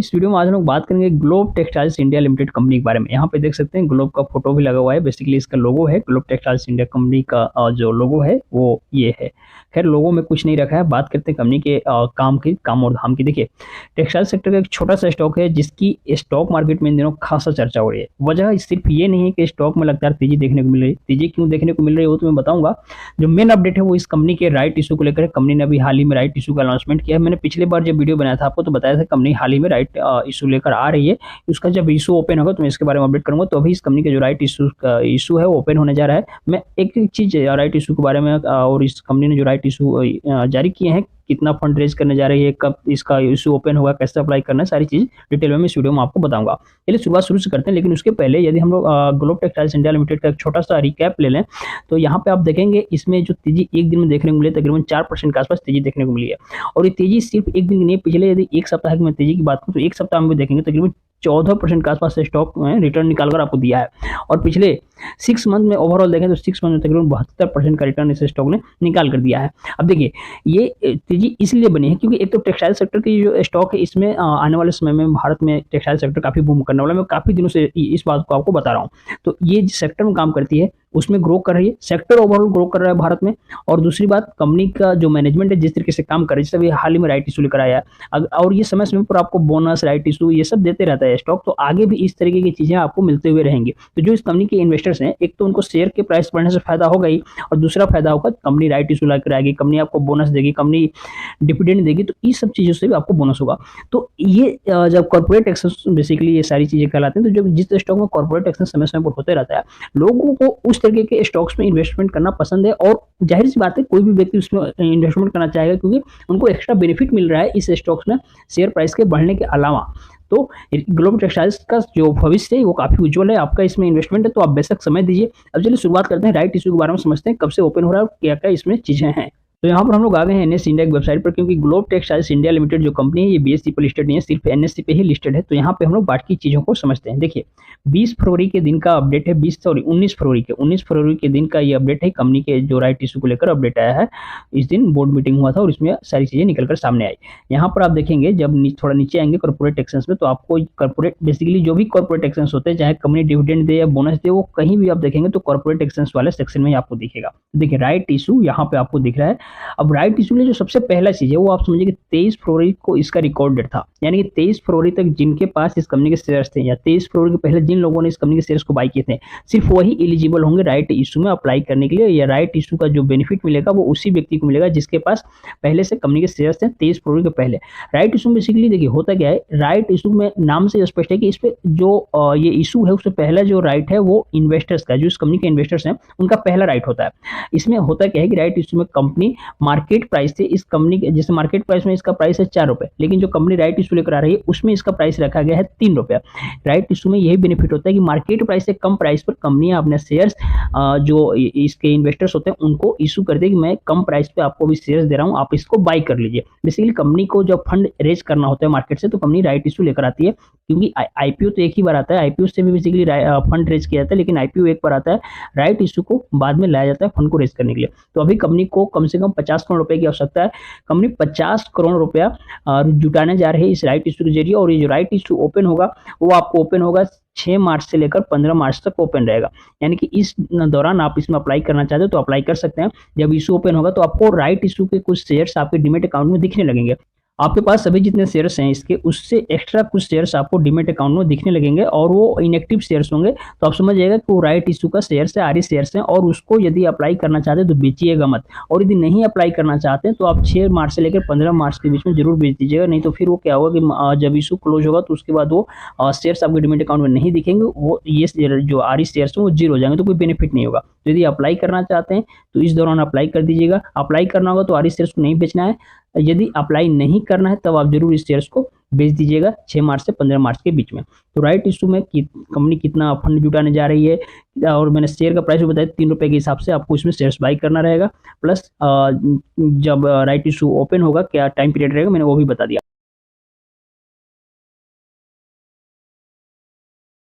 इस वीडियो में आज हम लोग बात करेंगे globe textiles India limited company के बारे में। यहाँ पे देख सकते हैं ग्लोब का फोटो भी लगा हुआ है। बेसिकली इसका लोगो है, ग्लोब टेक्सटाइल्स इंडिया कंपनी का जो लोगो है वो ये है। खैर लोगो में कुछ नहीं रखा है। बात करते हैं कंपनी के काम और धाम की। देखिए टेक्सटाइल सेक्टर का एक छोटा सा स्टॉक है जिसकी स्टॉक मार्केट में इन दिनों खासा चर्चा हो रही है। वजह सिर्फ ये नहीं है कि स्टॉक में लगातार तेजी देखने को मिल रही है। तेजी क्यों देखने को मिल रही है वो तो मैं बताऊंगा। जो मेन अपडेट है वो इस कंपनी के राइट इशू को लेकर है। कंपनी ने अभी हाल ही में राइट इशू का अनाउंसमेंट किया है। मैंने पिछले बार जब वीडियो बनाया था आपको तो बताया था कंपनी हाल ही में राइट इशू लेकर आ रही है। उसका जब इशू ओपन होगा तो मैं इसके बारे में अपडेट करूंगा। तो अभी इस कंपनी का जो राइट इशू है वो ओपन होने जा रहा है। मैं एक एक चीज राइट इशू के बारे में और इस कंपनी ने जो राइट इशू जारी किए हैं, कितना फंड रेज करने जा रही है, कब इसका इशू ओपन होगा, कैसे अप्लाई करना है, सारी चीज डिटेल में इस वीडियो में आपको बताऊंगा। चलिए शुरुआत शुरू से करते हैं। लेकिन उसके पहले यदि हम लोग ग्लोब टेक्सटाइल्स इंडिया लिमिटेड का एक छोटा सा रिकैप ले लें तो यहाँ पे आप देखेंगे इसमें जो तेजी एक दिन में देखने को मिली तकरीबन 4% के आसपास तेजी देखने को मिली है। और ये तेजी सिर्फ एक दिन की नहीं, पिछले यदि एक सप्ताह की मैं तेजी की बात करूँ तो एक सप्ताह में भी देखेंगे तकरीबन 14% के आसपास स्टॉक में रिटर्न निकालकर आपको दिया है। और पिछले 6 मंथ में ओवरऑल देखें तो 6 मंथ में तकरीबन 72% का रिटर्न इस स्टॉक ने निकाल कर दिया है। अब देखिए ये तेजी इसलिए बनी है क्योंकि एक तो टेक्सटाइल सेक्टर की जो स्टॉक है इसमें आने वाले समय में भारत में टेक्सटाइल सेक्टर काफी बूम करने वाला है। मैं काफी दिनों से इस बात को आपको बता रहा हूँ। तो ये जिस सेक्टर में काम करती है उसमें ग्रो कर रही है, सेक्टर ओवरऑल ग्रो कर रहा है भारत में। और दूसरी बात कंपनी का जो मैनेजमेंट है जिस तरीके से काम कर रही है, जैसे हाल ही में राइट इशू लेकर आया है और ये समय समय पर आपको बोनस राइट इशू ये सब देते रहता है स्टॉक। तो आगे भी इस तरीके की चीजें आपको मिलते हुए रहेंगी। तो जो इस कंपनी के इन्वेस्टर्स हैं एक तो उनको शेयर के प्राइस बढ़ने से फायदा होगा ही, और दूसरा फायदा होगा कंपनी राइट इशू लेकर आएगी, कंपनी आपको बोनस देगी, कंपनी डिविडेंड देगी, तो इस सब चीजों से भी आपको बोनस होगा। तो ये जब कॉर्पोरेट टैक्सेस बेसिकली ये सारी चीजें कहलाती हैं। तो जो जिस स्टॉक में कॉर्पोरेट टैक्सेस समय समय पर होते रहता है लोगों को उस तरीके के स्टॉक्स में इन्वेस्टमेंट करना पसंद है। और जाहिर सी बात है कोई भी व्यक्ति उसमें इन्वेस्टमेंट करना चाहेगा क्योंकि उनको एक्स्ट्रा बेनिफिट मिल रहा है इस स्टॉक्स में शेयर प्राइस के बढ़ने के अलावा। तो ग्लोब टेक्सटाइल्स का जो भविष्य है वो काफी उज्जवल है। आपका इसमें इन्वेस्टमेंट है तो आप बेशक समय दीजिए। अब चलिए शुरुआत करते हैं राइट इशू के बारे में, समझते हैं कब से ओपन हो रहा है और क्या क्या इसमें चीजें हैं। तो यहाँ पर हम लोग आ गए हैं एनएससी इंडिया की वेबसाइट पर, क्योंकि ग्लोब टेक्सटाइल्स इंडिया लिमिटेड जो कंपनी है ये बीएसई पर लिस्टेड नहीं है, सिर्फ एनएससी पे ही लिस्टेड है। तो यहाँ पे हम लोग बाकी चीजों को समझते हैं। देखिए 20 फरवरी के दिन का अपडेट है, 19 फरवरी के दिन का ये अपडेट है। कंपनी के जो राइट इशू को लेकर अपडेट आया है। इस दिन बोर्ड मीटिंग हुआ था और इसमें सारी चीजें निकलकर सामने आई। यहाँ पर आप देखेंगे जब थोड़ा नीचे आएंगे कॉर्पोरेट टैक्सेस में तो आपको कॉर्पोरेट बेसिकली जो भी कॉर्पोरेट टैक्सेस होते हैं चाहे कंपनी डिविडेंड दे या बोनस दे, वो कहीं भी आप देखेंगे तो कॉर्पोरेट टैक्सेस वाले सेक्शन में आपको दिखेगा। देखिए राइट इशू यहाँ पे आपको दिख रहा है। अब राइट इशू जो सबसे पहला चीज है वो आप समझिए कि 23 फरवरी को इसका रिकॉर्ड डेट था। यानी कि 23 फरवरी तक जिनके पास इस कंपनी के शेयर्स थे या 23 फरवरी के पहले जिन लोगों ने इस कंपनी के शेयर्स को बाय किए थे सिर्फ वही एलिजिबल होंगे राइट इशू में अप्लाई करने के लिए। या राइट इशू का जो बेनिफिट मिलेगा वो उसी व्यक्ति को मिलेगा जिसके पास पहले से कंपनी के शेयर्स थे 23 फरवरी के पहले। राइट इशू बेसिकली देखिए होता क्या है, राइट इशू में नाम से स्पष्ट है कि इस पे जो ये इशू है उससे पहला जो राइट है वो इन्वेस्टर्स का, जो इस कंपनी के इन्वेस्टर्स हैं उनका पहला राइट होता है। इसमें होता क्या है कि राइट इशू में कंपनी मार्केट प्राइस से इस कंपनी के जैसे मार्केट प्राइस में इसका प्राइस है 4 रुपए, लेकिन जो कंपनी राइट इशू लेकर आ रही है उसमें इसका प्राइस रखा गया है 3 रुपया। राइट इशू में यही बेनिफिट होता है कि मार्केट प्राइस से कम प्राइस पर कंपनियां अपने शेयर्स जो इसके इन्वेस्टर्स होते हैं उनको इशू करते हैं कि मैं कम प्राइस पे आपको भी शेयर्स दे रहा हूं, आप इसको बाय कर लीजिए। बेसिकली कंपनी को जब फंड रेज करना होता है मार्केट से तो कंपनी राइट इशू लेकर आती है, क्योंकि आईपीओ तो एक ही बार आता है, आईपीओ से भी बेसिकली फंड रेज किया जाता है, लेकिन आईपीओ एक बार आता है, राइट इशू को बाद में लाया जाता है फंड को रेज करने के लिए। तो अभी कंपनी को कम से कम 50 करोड़ रुपए की आवश्यकता है। कंपनी 50 करोड़ रुपया जुटाने जा रही है इस राइट इशू के जरिए। और ये जो राइट इशू ओपन होगा वो आपको ओपन होगा 6 मार्च से लेकर 15 मार्च तक ओपन रहेगा। यानी कि इस दौरान आप इसमें अप्लाई करना चाहते हो तो अप्लाई कर सकते हैं। जब इशू ओपन होगा तो आपको राइट इशू के कुछ शेयर्स आपके डीमैट अकाउंट में दिखने लगेंगे। आपके पास सभी जितने शेयर्स हैं इसके उससे एक्स्ट्रा कुछ शेयर्स आपको डीमैट अकाउंट में दिखने लगेंगे और वो इनएक्टिव शेयर्स होंगे। तो आप समझ जाइएगा कि वो राइट इशू का शेयर्स है, आरई शेयर्स हैं, और उसको यदि अप्लाई करना चाहते हैं तो बेचिएगा मत। और यदि नहीं अप्लाई करना चाहते हैं तो आप 6 मार्च से लेकर 15 मार्च के बीच में जरूर बेच दीजिएगा। नहीं तो फिर वो क्या होगा कि जब इशू क्लोज होगा तो उसके बाद वो शेयर्स आपके डीमैट अकाउंट में नहीं दिखेंगे, वो ये जो आरई शेयर्स हैं वो जीरो हो जाएंगे, तो कोई बेनिफिट नहीं होगा। तो यदि अप्लाई करना चाहते हैं तो इस दौरान अप्लाई कर दीजिएगा। अप्लाई करना होगा तो आरई शेयर्स को नहीं बेचना है। यदि अप्लाई नहीं करना है तब आप जरूर इस शेयर्स को बेच दीजिएगा 6 मार्च से 15 मार्च के बीच में। तो राइट इशू में कंपनी कितना फंड जुटाने जा रही है, और मैंने शेयर का प्राइस भी बताया 3 रुपए के हिसाब से आपको इसमें शेयर्स बाई करना रहेगा। प्लस जब राइट इशू ओपन होगा क्या टाइम पीरियड रहेगा मैंने वो भी बता दिया।